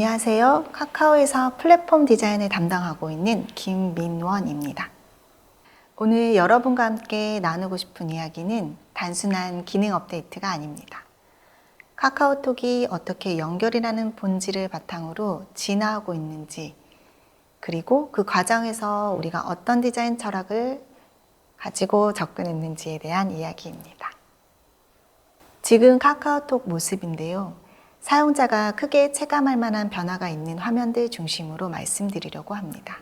안녕하세요. 카카오에서 플랫폼 디자인을 담당하고 있는 김민원입니다. 오늘 여러분과 함께 나누고 싶은 이야기는 단순한 기능 업데이트가 아닙니다. 카카오톡이 어떻게 연결이라는 본질을 바탕으로 진화하고 있는지, 그리고 그 과정에서 우리가 어떤 디자인 철학을 가지고 접근했는지에 대한 이야기입니다. 지금 카카오톡 모습인데요. 사용자가 크게 체감할 만한 변화가 있는 화면들 중심으로 말씀드리려고 합니다.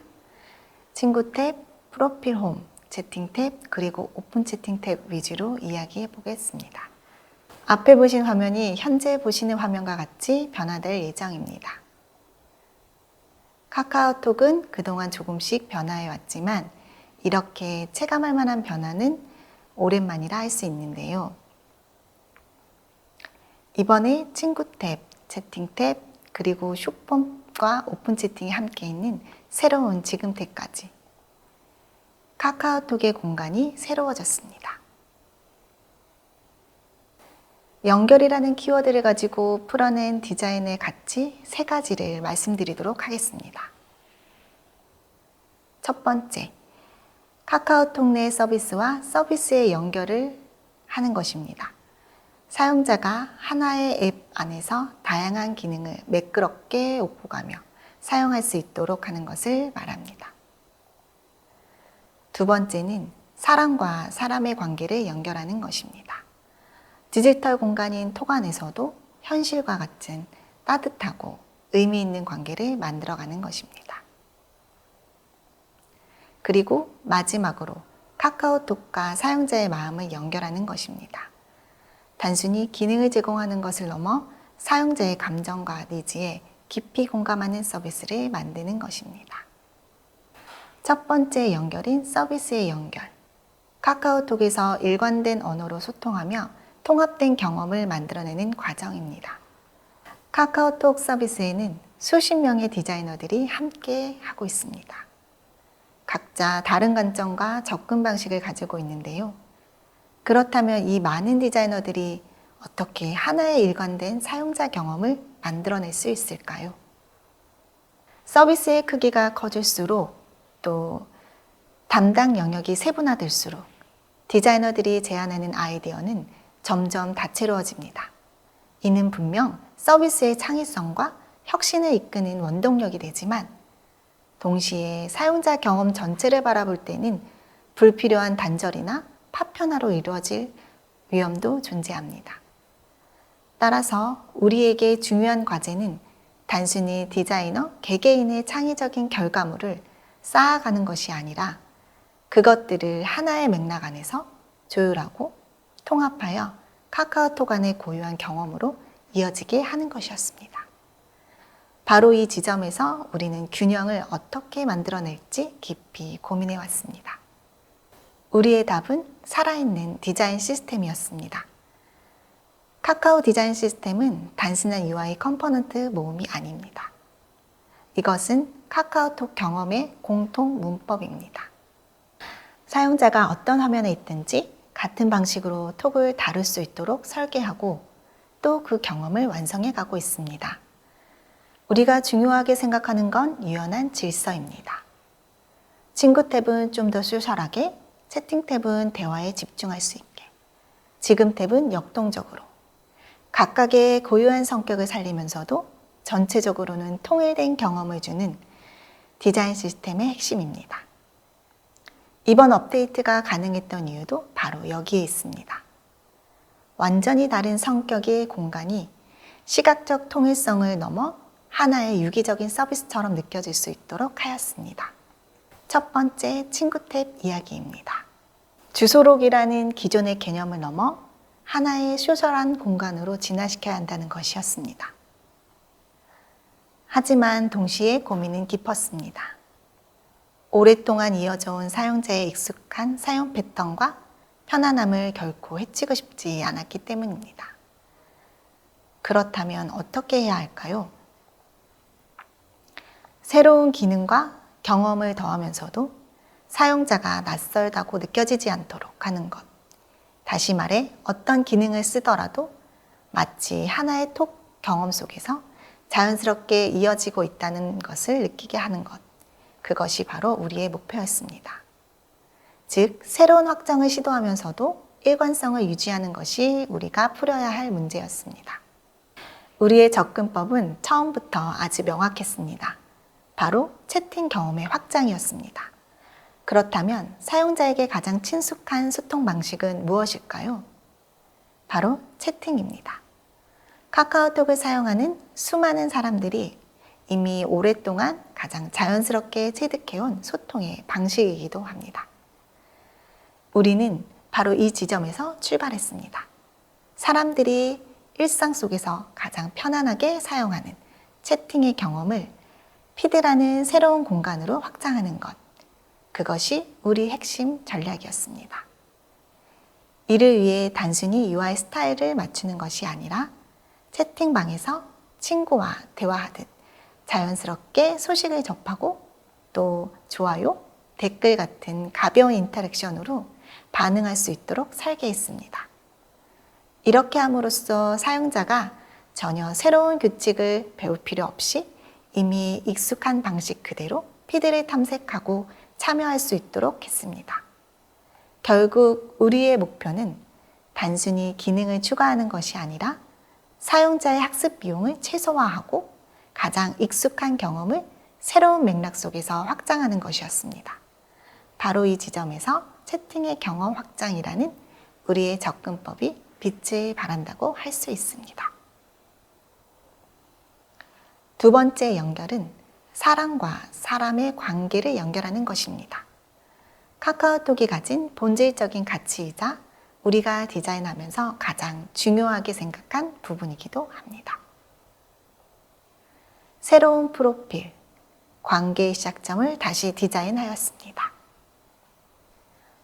친구 탭, 프로필 홈, 채팅 탭, 그리고 오픈 채팅 탭 위주로 이야기해 보겠습니다. 앞에 보신 화면이 현재 보시는 화면과 같이 변화될 예정입니다. 카카오톡은 그동안 조금씩 변화해 왔지만 이렇게 체감할 만한 변화는 오랜만이라 할 수 있는데요. 이번에 친구 탭, 채팅 탭, 그리고 숏폼과 오픈 채팅이 함께 있는 새로운 지금 탭까지 카카오톡의 공간이 새로워졌습니다. 연결이라는 키워드를 가지고 풀어낸 디자인의 가치 3가지를 말씀드리도록 하겠습니다. 첫 번째, 카카오톡 내 서비스와 서비스의 연결을 하는 것입니다. 사용자가 하나의 앱 안에서 다양한 기능을 매끄럽게 오고가며 사용할 수 있도록 하는 것을 말합니다. 두 번째는 사람과 사람의 관계를 연결하는 것입니다. 디지털 공간인 톡 안에서도 현실과 같은 따뜻하고 의미 있는 관계를 만들어가는 것입니다. 그리고 마지막으로 카카오톡과 사용자의 마음을 연결하는 것입니다. 단순히 기능을 제공하는 것을 넘어 사용자의 감정과 니즈에 깊이 공감하는 서비스를 만드는 것입니다. 첫 번째 연결인 서비스의 연결. 카카오톡에서 일관된 언어로 소통하며 통합된 경험을 만들어내는 과정입니다. 카카오톡 서비스에는 수십 명의 디자이너들이 함께 하고 있습니다. 각자 다른 관점과 접근 방식을 가지고 있는데요. 그렇다면 이 많은 디자이너들이 어떻게 하나의 일관된 사용자 경험을 만들어낼 수 있을까요? 서비스의 크기가 커질수록 또 담당 영역이 세분화될수록 디자이너들이 제안하는 아이디어는 점점 다채로워집니다. 이는 분명 서비스의 창의성과 혁신을 이끄는 원동력이 되지만 동시에 사용자 경험 전체를 바라볼 때는 불필요한 단절이나 파편화로 이루어질 위험도 존재합니다. 따라서 우리에게 중요한 과제는 단순히 디자이너 개개인의 창의적인 결과물을 쌓아가는 것이 아니라 그것들을 하나의 맥락 안에서 조율하고 통합하여 카카오톡 안의 고유한 경험으로 이어지게 하는 것이었습니다. 바로 이 지점에서 우리는 균형을 어떻게 만들어낼지 깊이 고민해 왔습니다. 우리의 답은 살아있는 디자인 시스템이었습니다. 카카오 디자인 시스템은 단순한 UI 컴포넌트 모음이 아닙니다. 이것은 카카오톡 경험의 공통 문법입니다. 사용자가 어떤 화면에 있든지 같은 방식으로 톡을 다룰 수 있도록 설계하고 또 그 경험을 완성해 가고 있습니다. 우리가 중요하게 생각하는 건 유연한 질서입니다. 친구 탭은 좀 더 소셜하게, 채팅 탭은 대화에 집중할 수 있게, 지금 탭은 역동적으로 각각의 고유한 성격을 살리면서도 전체적으로는 통일된 경험을 주는 디자인 시스템의 핵심입니다. 이번 업데이트가 가능했던 이유도 바로 여기에 있습니다. 완전히 다른 성격의 공간이 시각적 통일성을 넘어 하나의 유기적인 서비스처럼 느껴질 수 있도록 하였습니다. 첫 번째 친구 탭 이야기입니다. 주소록이라는 기존의 개념을 넘어 하나의 소셜한 공간으로 진화시켜야 한다는 것이었습니다. 하지만 동시에 고민은 깊었습니다. 오랫동안 이어져 온 사용자의 익숙한 사용 패턴과 편안함을 결코 해치고 싶지 않았기 때문입니다. 그렇다면 어떻게 해야 할까요? 새로운 기능과 경험을 더하면서도 사용자가 낯설다고 느껴지지 않도록 하는 것. 다시 말해 어떤 기능을 쓰더라도 마치 하나의 톡 경험 속에서 자연스럽게 이어지고 있다는 것을 느끼게 하는 것. 그것이 바로 우리의 목표였습니다. 즉, 새로운 확장을 시도하면서도 일관성을 유지하는 것이 우리가 풀어야 할 문제였습니다. 우리의 접근법은 처음부터 아주 명확했습니다. 바로 채팅 경험의 확장이었습니다. 그렇다면 사용자에게 가장 친숙한 소통 방식은 무엇일까요? 바로 채팅입니다. 카카오톡을 사용하는 수많은 사람들이 이미 오랫동안 가장 자연스럽게 체득해온 소통의 방식이기도 합니다. 우리는 바로 이 지점에서 출발했습니다. 사람들이 일상 속에서 가장 편안하게 사용하는 채팅의 경험을 피드라는 새로운 공간으로 확장하는 것. 그것이 우리 핵심 전략이었습니다. 이를 위해 단순히 UI 스타일을 맞추는 것이 아니라 채팅방에서 친구와 대화하듯 자연스럽게 소식을 접하고 또 좋아요, 댓글 같은 가벼운 인터랙션으로 반응할 수 있도록 설계했습니다. 이렇게 함으로써 사용자가 전혀 새로운 규칙을 배울 필요 없이 이미 익숙한 방식 그대로 피드를 탐색하고 참여할 수 있도록 했습니다. 결국 우리의 목표는 단순히 기능을 추가하는 것이 아니라 사용자의 학습 비용을 최소화하고 가장 익숙한 경험을 새로운 맥락 속에서 확장하는 것이었습니다. 바로 이 지점에서 채팅의 경험 확장이라는 우리의 접근법이 빛을 발한다고 할 수 있습니다. 두 번째 연결은 사람과 사람의 관계를 연결하는 것입니다. 카카오톡이 가진 본질적인 가치이자 우리가 디자인하면서 가장 중요하게 생각한 부분이기도 합니다. 새로운 프로필, 관계의 시작점을 다시 디자인하였습니다.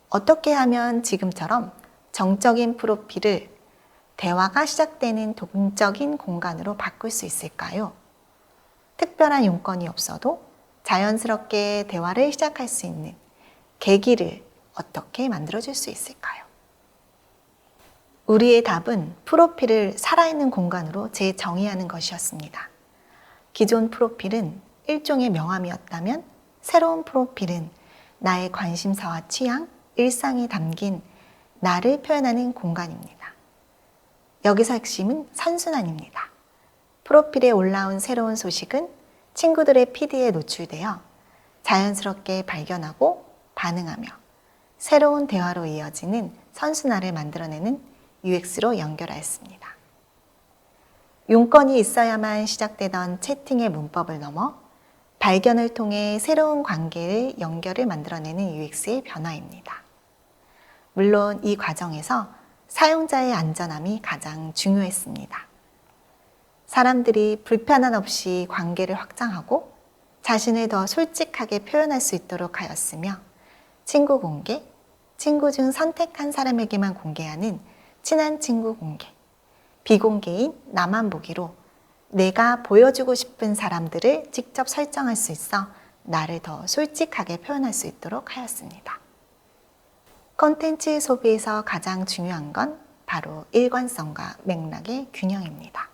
어떻게 하면 지금처럼 정적인 프로필을 대화가 시작되는 동적인 공간으로 바꿀 수 있을까요? 특별한 용건이 없어도 자연스럽게 대화를 시작할 수 있는 계기를 어떻게 만들어줄 수 있을까요? 우리의 답은 프로필을 살아있는 공간으로 재정의하는 것이었습니다. 기존 프로필은 일종의 명함이었다면 새로운 프로필은 나의 관심사와 취향, 일상이 담긴 나를 표현하는 공간입니다. 여기서 핵심은 선순환입니다. 프로필에 올라온 새로운 소식은 친구들의 피드에 노출되어 자연스럽게 발견하고 반응하며 새로운 대화로 이어지는 선순환을 만들어내는 UX로 연결하였습니다. 용건이 있어야만 시작되던 채팅의 문법을 넘어 발견을 통해 새로운 관계의 연결을 만들어내는 UX의 변화입니다. 물론 이 과정에서 사용자의 안전함이 가장 중요했습니다. 사람들이 불편함 없이 관계를 확장하고 자신을 더 솔직하게 표현할 수 있도록 하였으며 친구 공개, 친구 중 선택한 사람에게만 공개하는 친한 친구 공개, 비공개인 나만 보기로 내가 보여주고 싶은 사람들을 직접 설정할 수 있어 나를 더 솔직하게 표현할 수 있도록 하였습니다. 콘텐츠 소비에서 가장 중요한 건 바로 일관성과 맥락의 균형입니다.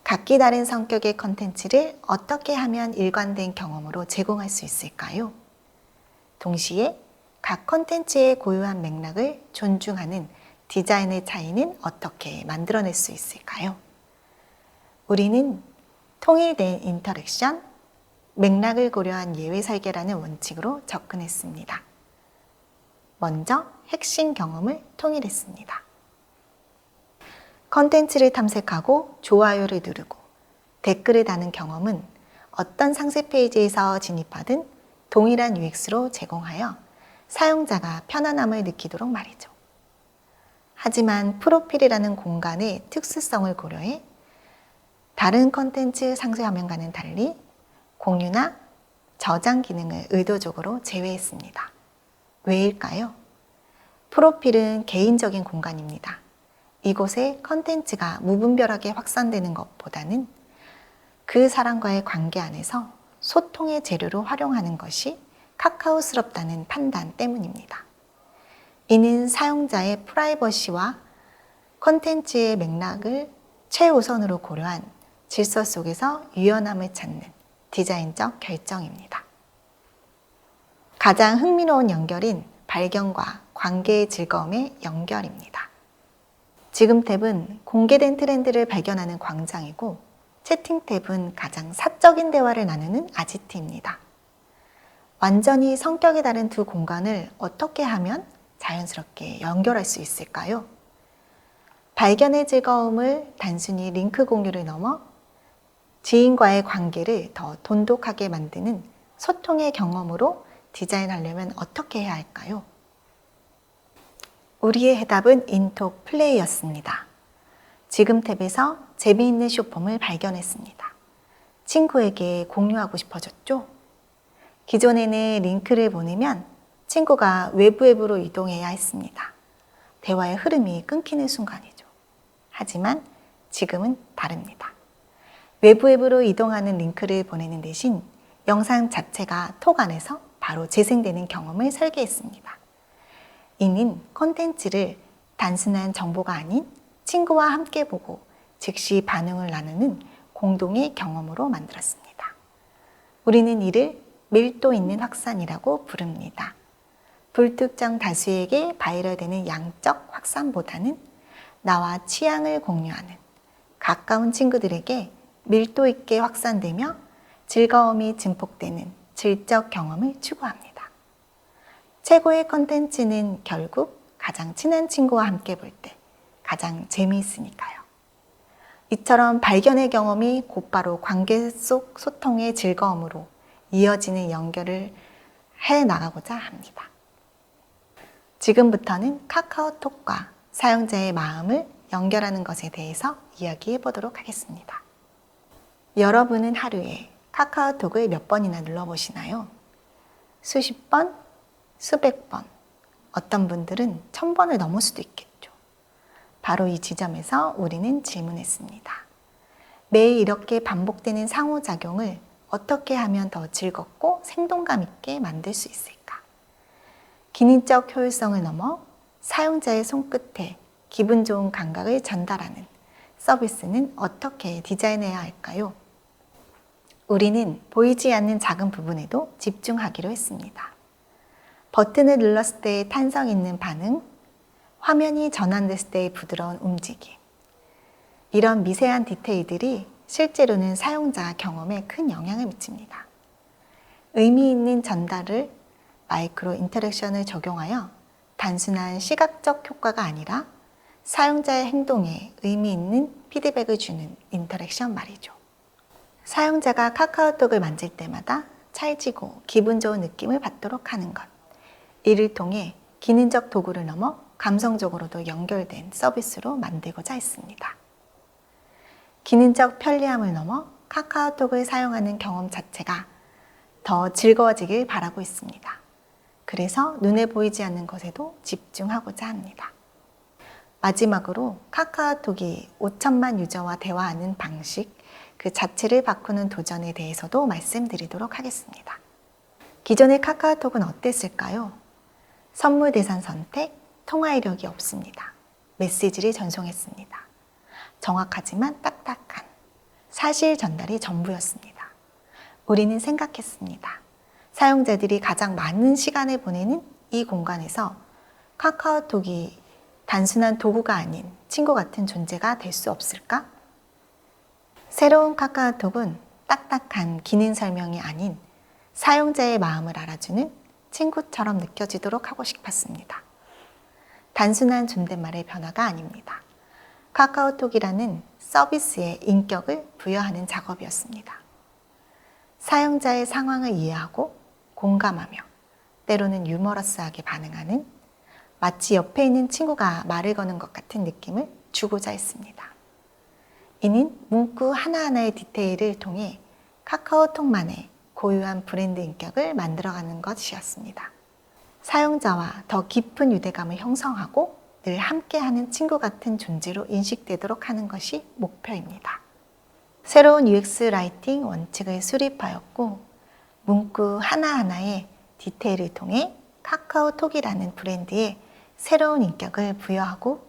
각기 다른 성격의 콘텐츠를 어떻게 하면 일관된 경험으로 제공할 수 있을까요? 동시에 각 콘텐츠의 고유한 맥락을 존중하는 디자인의 차이는 어떻게 만들어낼 수 있을까요? 우리는 통일된 인터랙션, 맥락을 고려한 예외 설계라는 원칙으로 접근했습니다. 먼저 핵심 경험을 통일했습니다. 컨텐츠를 탐색하고 좋아요를 누르고 댓글을 다는 경험은 어떤 상세 페이지에서 진입하든 동일한 UX로 제공하여 사용자가 편안함을 느끼도록 말이죠. 하지만 프로필이라는 공간의 특수성을 고려해 다른 컨텐츠 상세 화면과는 달리 공유나 저장 기능을 의도적으로 제외했습니다. 왜일까요? 프로필은 개인적인 공간입니다. 이곳에 컨텐츠가 무분별하게 확산되는 것보다는 그 사람과의 관계 안에서 소통의 재료로 활용하는 것이 카카오스럽다는 판단 때문입니다. 이는 사용자의 프라이버시와 컨텐츠의 맥락을 최우선으로 고려한 질서 속에서 유연함을 찾는 디자인적 결정입니다. 가장 흥미로운 연결인 발견과 관계의 즐거움의 연결입니다. 지금 탭은 공개된 트렌드를 발견하는 광장이고, 채팅 탭은 가장 사적인 대화를 나누는 아지트입니다. 완전히 성격이 다른 두 공간을 어떻게 하면 자연스럽게 연결할 수 있을까요? 발견의 즐거움을 단순히 링크 공유를 넘어 지인과의 관계를 더 돈독하게 만드는 소통의 경험으로 디자인하려면 어떻게 해야 할까요? 우리의 해답은 인톡 플레이였습니다. 지금 탭에서 재미있는 쇼폼을 발견했습니다. 친구에게 공유하고 싶어졌죠? 기존에는 링크를 보내면 친구가 외부 앱으로 이동해야 했습니다. 대화의 흐름이 끊기는 순간이죠. 하지만 지금은 다릅니다. 외부 앱으로 이동하는 링크를 보내는 대신 영상 자체가 톡 안에서 바로 재생되는 경험을 설계했습니다. 이는 콘텐츠를 단순한 정보가 아닌 친구와 함께 보고 즉시 반응을 나누는 공동의 경험으로 만들었습니다. 우리는 이를 밀도 있는 확산이라고 부릅니다. 불특정 다수에게 바이럴되는 양적 확산보다는 나와 취향을 공유하는 가까운 친구들에게 밀도 있게 확산되며 즐거움이 증폭되는 질적 경험을 추구합니다. 최고의 컨텐츠는 결국 가장 친한 친구와 함께 볼 때 가장 재미있으니까요. 이처럼 발견의 경험이 곧바로 관계 속 소통의 즐거움으로 이어지는 연결을 해 나가고자 합니다. 지금부터는 카카오톡과 사용자의 마음을 연결하는 것에 대해서 이야기해 보도록 하겠습니다. 여러분은 하루에 카카오톡을 몇 번이나 눌러보시나요? 수십 번, 수백 번, 어떤 분들은 1000번을 넘을 수도 있겠죠. 바로 이 지점에서 우리는 질문했습니다. 매일 이렇게 반복되는 상호작용을 어떻게 하면 더 즐겁고 생동감 있게 만들 수 있을까? 기능적 효율성을 넘어 사용자의 손끝에 기분 좋은 감각을 전달하는 서비스는 어떻게 디자인해야 할까요? 우리는 보이지 않는 작은 부분에도 집중하기로 했습니다. 버튼을 눌렀을 때의 탄성 있는 반응, 화면이 전환됐을 때의 부드러운 움직임. 이런 미세한 디테일들이 실제로는 사용자 경험에 큰 영향을 미칩니다. 의미 있는 전달을 마이크로 인터랙션을 적용하여 단순한 시각적 효과가 아니라 사용자의 행동에 의미 있는 피드백을 주는 인터랙션 말이죠. 사용자가 카카오톡을 만질 때마다 찰지고 기분 좋은 느낌을 받도록 하는 것. 이를 통해 기능적 도구를 넘어 감성적으로도 연결된 서비스로 만들고자 했습니다. 기능적 편리함을 넘어 카카오톡을 사용하는 경험 자체가 더 즐거워지길 바라고 있습니다. 그래서 눈에 보이지 않는 것에도 집중하고자 합니다. 마지막으로 카카오톡이 5천만 유저와 대화하는 방식, 그 자체를 바꾸는 도전에 대해서도 말씀드리도록 하겠습니다. 기존의 카카오톡은 어땠을까요? 선물 대상 선택, 통화 이력이 없습니다. 메시지를 전송했습니다. 정확하지만 딱딱한 사실 전달이 전부였습니다. 우리는 생각했습니다. 사용자들이 가장 많은 시간을 보내는 이 공간에서 카카오톡이 단순한 도구가 아닌 친구 같은 존재가 될 수 없을까? 새로운 카카오톡은 딱딱한 기능 설명이 아닌 사용자의 마음을 알아주는 친구처럼 느껴지도록 하고 싶었습니다. 단순한 존댓말의 변화가 아닙니다. 카카오톡이라는 서비스에 인격을 부여하는 작업이었습니다. 사용자의 상황을 이해하고 공감하며 때로는 유머러스하게 반응하는 마치 옆에 있는 친구가 말을 거는 것 같은 느낌을 주고자 했습니다. 이는 문구 하나하나의 디테일을 통해 카카오톡만의 고유한 브랜드 인격을 만들어가는 것이었습니다. 사용자와 더 깊은 유대감을 형성하고 늘 함께하는 친구 같은 존재로 인식되도록 하는 것이 목표입니다. 새로운 UX 라이팅 원칙을 수립하였고 문구 하나하나의 디테일을 통해 카카오톡이라는 브랜드에 새로운 인격을 부여하고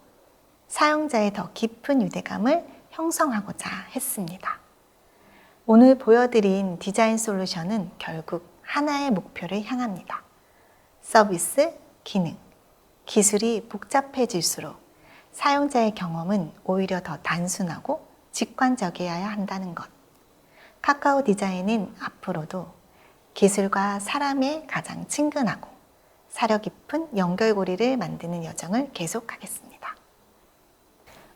사용자의 더 깊은 유대감을 형성하고자 했습니다. 오늘 보여드린 디자인 솔루션은 결국 하나의 목표를 향합니다. 서비스, 기능, 기술이 복잡해질수록 사용자의 경험은 오히려 더 단순하고 직관적이어야 한다는 것. 카카오 디자인은 앞으로도 기술과 사람의 가장 친근하고 사려 깊은 연결고리를 만드는 여정을 계속하겠습니다.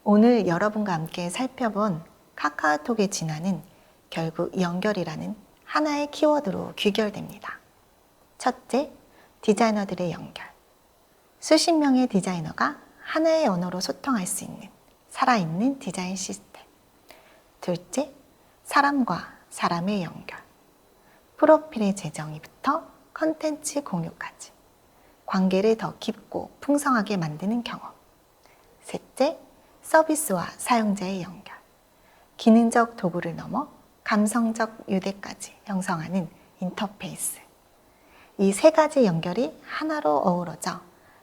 오늘 여러분과 함께 살펴본 카카오톡의 진화는 결국 연결이라는 하나의 키워드로 귀결됩니다. 첫째, 디자이너들의 연결. 수십 명의 디자이너가 하나의 언어로 소통할 수 있는 살아있는 디자인 시스템. 둘째, 사람과 사람의 연결. 프로필의 재정의부터 컨텐츠 공유까지 관계를 더 깊고 풍성하게 만드는 경험. 셋째, 서비스와 사용자의 연결. 기능적 도구를 넘어 감성적 유대까지 형성하는 인터페이스. 이 세 가지 연결이 하나로 어우러져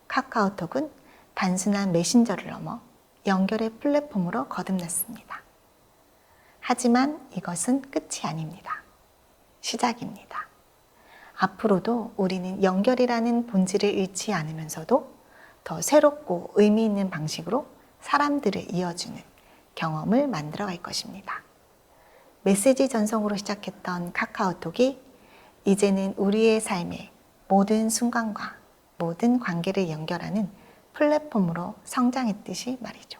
카카오톡은 단순한 메신저를 넘어 연결의 플랫폼으로 거듭났습니다. 하지만 이것은 끝이 아닙니다. 시작입니다. 앞으로도 우리는 연결이라는 본질을 잃지 않으면서도 더 새롭고 의미 있는 방식으로 사람들을 이어주는 경험을 만들어갈 것입니다. 메시지 전송으로 시작했던 카카오톡이 이제는 우리의 삶의 모든 순간과 모든 관계를 연결하는 플랫폼으로 성장했듯이 말이죠.